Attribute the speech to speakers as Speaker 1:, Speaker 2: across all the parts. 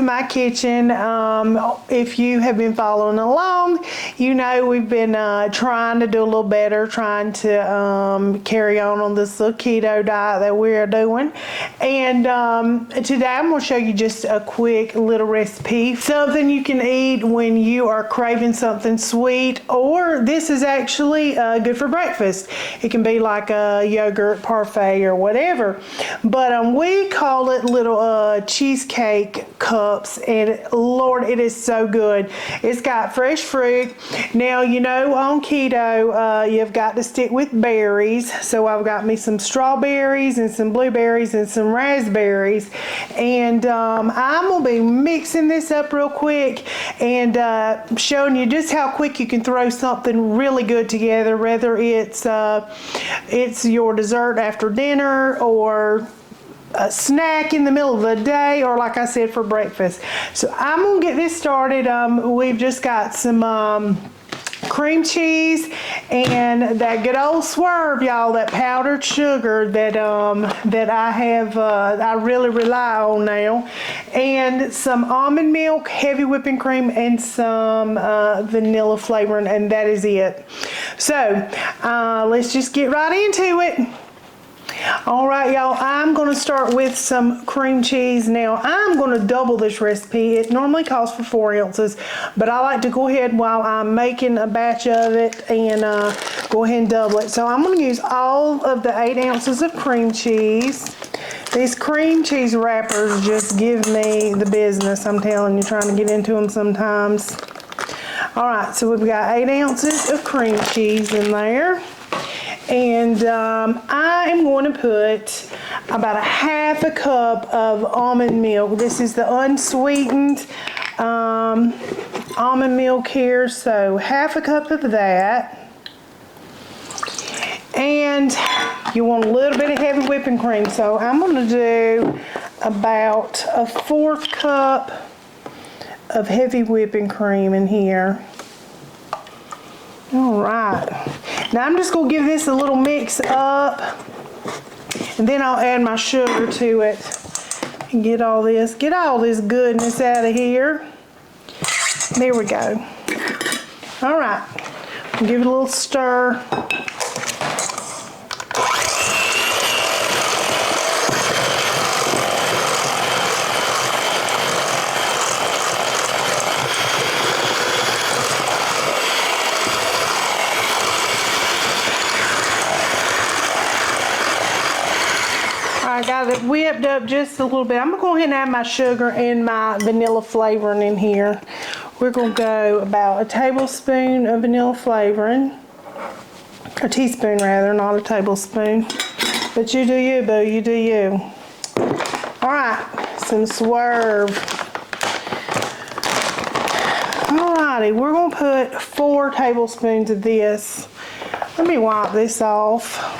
Speaker 1: my kitchen. If you have been following along, you know we've been trying to do a little better, trying to carry on this little keto diet that we're doing. And today I'm going to show you just a quick little recipe, something you can eat when you are craving something sweet, or this is actually good for breakfast. It can be like a yogurt parfait or whatever. But we call it little cheesecake cups, and Lord, it is so good. It's got fresh fruit. Now, you know, on keto, you've got to stick with berries. So I've got me some strawberries and some blueberries and some raspberries. And I'm going to be mixing this up real quick and showing you just how quick you can throw something really good together, whether it's your dessert after dinner or a snack in the middle of the day, or like I said, for breakfast. So I'm gonna get this started. We've just got some cream cheese and that good old Swerve, y'all, that powdered sugar that I have I really rely on now, and some almond milk, heavy whipping cream, and some vanilla flavoring, and that is it. So let's just get right into it. All right, y'all, I'm going to start with some cream cheese. Now, I'm going to double this recipe. It normally calls for 4 ounces, but I like to go ahead while I'm making a batch of it and go ahead and double it. So I'm going to use all of the 8 ounces of cream cheese. These cream cheese wrappers just give me the business, I'm telling you, trying to get into them sometimes. All right, so we've got 8 ounces of cream cheese in there. And I am going to put about a half a cup of almond milk. This is the unsweetened almond milk here, so half a cup of that. And you want a little bit of heavy whipping cream, so I'm going to do about a 1/4 cup of heavy whipping cream in here. All right. Now I'm just going to give this a little mix up, and then I'll add my sugar to it and get all this goodness out of here. There we go. All right. Give it a little stir. I got it whipped up just a little bit. I'm going to go ahead and add my sugar and my vanilla flavoring in here. We're going to go about a tablespoon of vanilla flavoring. A teaspoon rather, not a tablespoon. But you do you, boo. You do you. Alright, some Swerve. Alrighty, we're going to put 4 tablespoons of this. Let me wipe this off.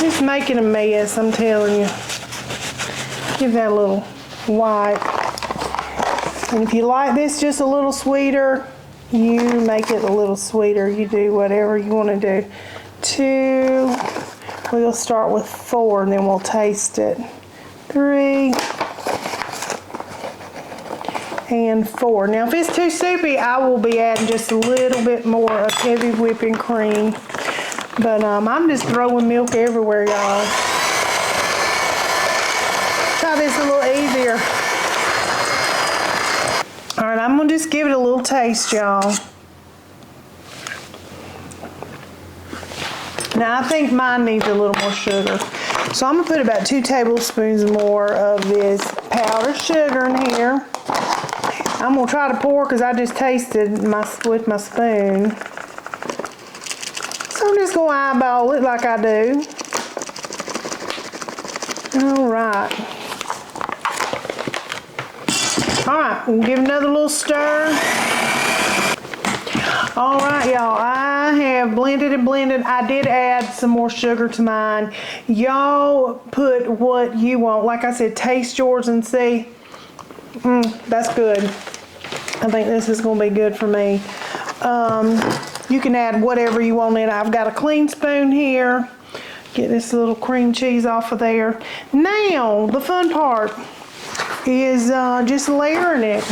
Speaker 1: It's making a mess, I'm telling you. Give that a little wipe. And if you like this just a little sweeter, you make it a little sweeter. You do whatever you want to do. 2, we'll start with 4 and then we'll taste it. 3 and 4. Now if it's too soupy, I will be adding just a little bit more of heavy whipping cream. But I'm just throwing milk everywhere, y'all. Try this a little easier. All right, I'm gonna just give it a little taste, y'all. Now I think mine needs a little more sugar. So I'm gonna put about 2 tablespoons more of this powdered sugar in here. I'm gonna try to pour because I just tasted with my spoon. I'm just going to eyeball it like I do. All right. All right, we'll give another little stir. All right, y'all, I have blended and blended. I did add some more sugar to mine. Y'all put what you want. Like I said, taste yours and see. That's good. I think this is going to be good for me. You can add whatever you want in. I've got a clean spoon here. Get this little cream cheese off of there. Now, the fun part. is just layering it.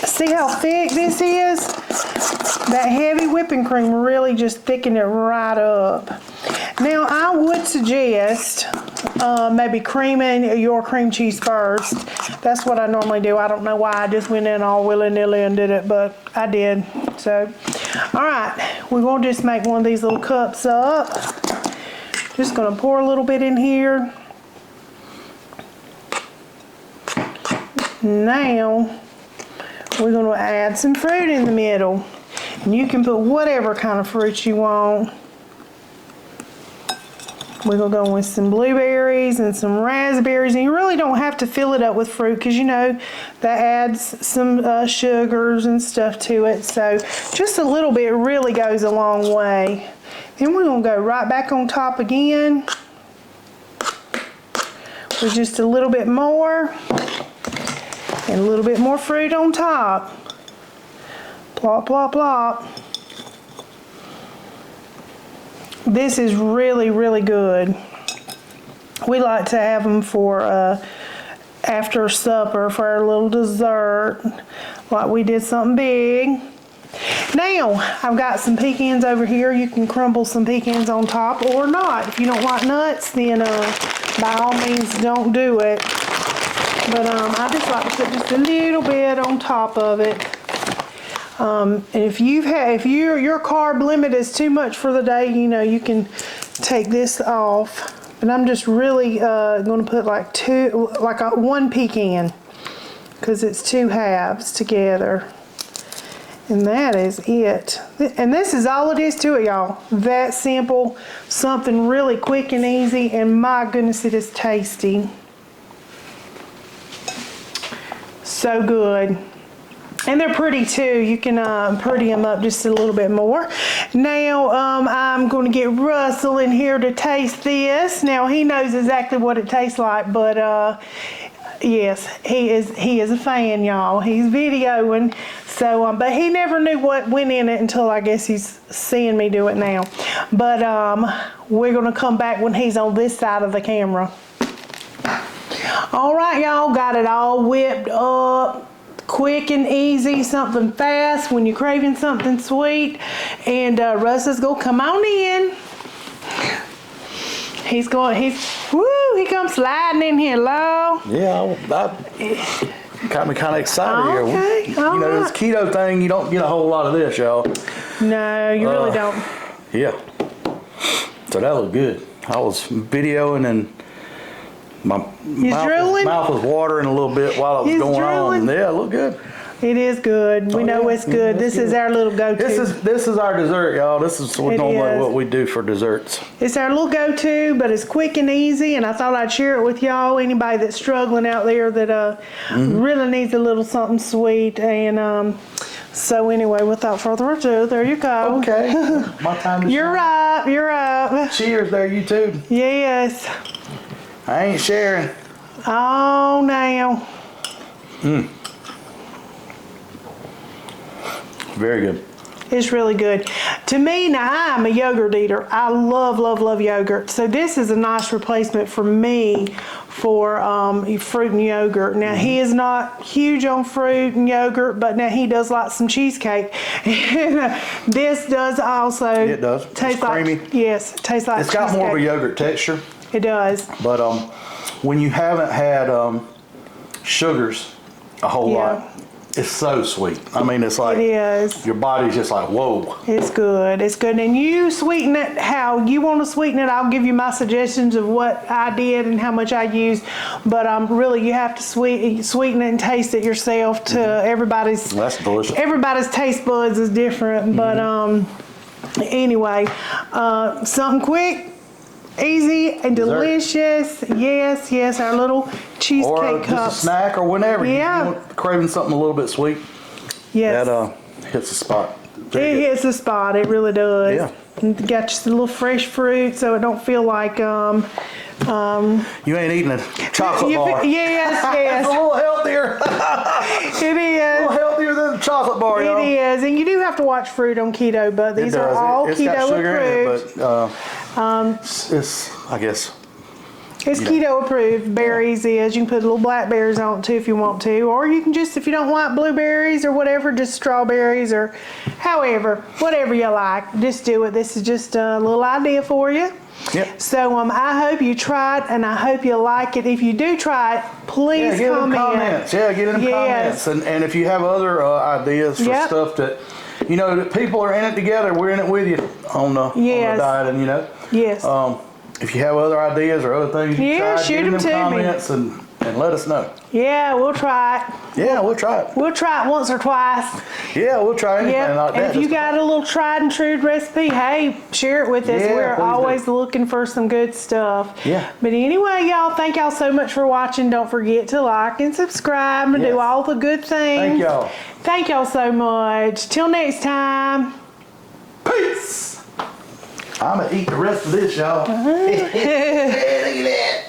Speaker 1: See how thick this is? That heavy whipping cream really just thickened it right up. Now I would suggest maybe creaming your cream cheese first. That's what I normally do. I don't know why I just went in all willy-nilly and did it, but I did. So, all right, we're gonna just make one of these little cups up. Just gonna pour a little bit in here. Now, we're gonna add some fruit in the middle. And you can put whatever kind of fruit you want. We're gonna go with some blueberries and some raspberries, and you really don't have to fill it up with fruit because you know that adds some sugars and stuff to it. So just a little bit really goes a long way. Then we're gonna go right back on top again with just a little bit more and a little bit more fruit on top. Plop, plop, plop. This is really, really good. We like to have them for after supper for our little dessert, like we did something big. Now, I've got some pecans over here. You can crumble some pecans on top or not. If you don't like nuts, then by all means don't do it. But I just like to put just a little bit on top of it. And if your carb limit is too much for the day, you know, you can take this off. But I'm just really going to put like one pecan because it's two halves together. And that is it. And this is all it is to it, y'all. That simple, something really quick and easy, and my goodness, it is tasty. So good. And they're pretty too. You can pretty them up just a little bit more. Now I'm going to get Russell in here to taste this. Now he knows exactly what it tastes like, but yes, he is a fan, y'all. He's videoing, so but he never knew what went in it until I guess he's seeing me do it now. But we're going to come back when he's on this side of the camera. All right, y'all, got it all whipped up. Quick and easy, something fast when you're craving something sweet. And Russ is gonna come on in. He comes sliding in here, low.
Speaker 2: Yeah, that got me kind of excited here.
Speaker 1: Okay,
Speaker 2: You know, this keto thing, you don't get a whole lot of this, y'all.
Speaker 1: No, you really don't.
Speaker 2: Yeah. So that looked good. I was videoing and my mouth was watering a little bit while it was going on. Yeah, it looked good.
Speaker 1: It is good. We know it's good. This is our little go-to.
Speaker 2: This is our dessert, y'all. This is normally what we do for desserts.
Speaker 1: It's our little go-to, but it's quick and easy, and I thought I'd share it with y'all. Anybody that's struggling out there that really needs a little something sweet. And so anyway, without further ado, there you go.
Speaker 2: Okay. My time to
Speaker 1: You're up. You're up.
Speaker 2: Cheers there, you too.
Speaker 1: Yes.
Speaker 2: I ain't sharing.
Speaker 1: Oh, now.
Speaker 2: Very good.
Speaker 1: It's really good. To me, now I'm a yogurt eater. I love, love, love yogurt. So this is a nice replacement for me for fruit and yogurt. Now he is not huge on fruit and yogurt, but now he does like some cheesecake. This does also taste like creamy. Yes, tastes like
Speaker 2: it's got
Speaker 1: cheesecake.
Speaker 2: more of a yogurt texture.
Speaker 1: It does.
Speaker 2: But when you haven't had sugars a whole lot, it's so sweet. I mean, it's like
Speaker 1: it is.
Speaker 2: Your body's just like, whoa.
Speaker 1: It's good. It's good. And you sweeten it how you want to sweeten it. I'll give you my suggestions of what I did and how much I used. But really, you have to sweeten it and taste it yourself. To everybody's.
Speaker 2: That's delicious.
Speaker 1: Everybody's taste buds is different. But anyway, something quick, easy, and delicious. Yes, yes. Our little cheesecake cups.
Speaker 2: Or just a snack or whenever.
Speaker 1: Yeah.
Speaker 2: You're craving something a little bit sweet.
Speaker 1: Yes.
Speaker 2: That hits the spot.
Speaker 1: It hits the spot. It really does.
Speaker 2: Yeah.
Speaker 1: And got just a little fresh fruit, so it don't feel like
Speaker 2: you ain't eating a chocolate bar.
Speaker 1: Yes, yes.
Speaker 2: It's a little healthier.
Speaker 1: It is.
Speaker 2: A little healthier than a chocolate bar, y'all.
Speaker 1: It is, and you do have to watch fruit on keto, but these are all
Speaker 2: it's
Speaker 1: keto
Speaker 2: got sugar
Speaker 1: approved.
Speaker 2: in it, but it's I guess
Speaker 1: It's
Speaker 2: you know.
Speaker 1: keto approved. Berries is. You can put little blackberries on it too if you want to, or you can just, if you don't like blueberries or whatever, just strawberries or however, whatever you like, just do it. This is just a little idea for you.
Speaker 2: Yep.
Speaker 1: So I hope you try it and I hope you like it. If you do try it, please
Speaker 2: Get them
Speaker 1: comment.
Speaker 2: comments. Yeah, get them comments. And if you have other ideas for stuff that, you know, that people are in it together, we're in it with you on the diet, and you know.
Speaker 1: Yes.
Speaker 2: If you have other ideas or other things you try,
Speaker 1: shoot
Speaker 2: get
Speaker 1: them to
Speaker 2: comments and let us know.
Speaker 1: Yeah, we'll try it.
Speaker 2: Yeah, we'll try it.
Speaker 1: We'll try it once or twice.
Speaker 2: Yeah, we'll try anything like that.
Speaker 1: And if you got a little tried and true recipe, hey, share it with us.
Speaker 2: Yeah,
Speaker 1: We're always
Speaker 2: do.
Speaker 1: looking for some good stuff.
Speaker 2: Yeah.
Speaker 1: But anyway, y'all, thank y'all so much for watching. Don't forget to like and subscribe and do all the good things.
Speaker 2: Thank y'all.
Speaker 1: Thank y'all so much. Till next time.
Speaker 2: Peace. I'm going to eat the rest of this, y'all. Look at that.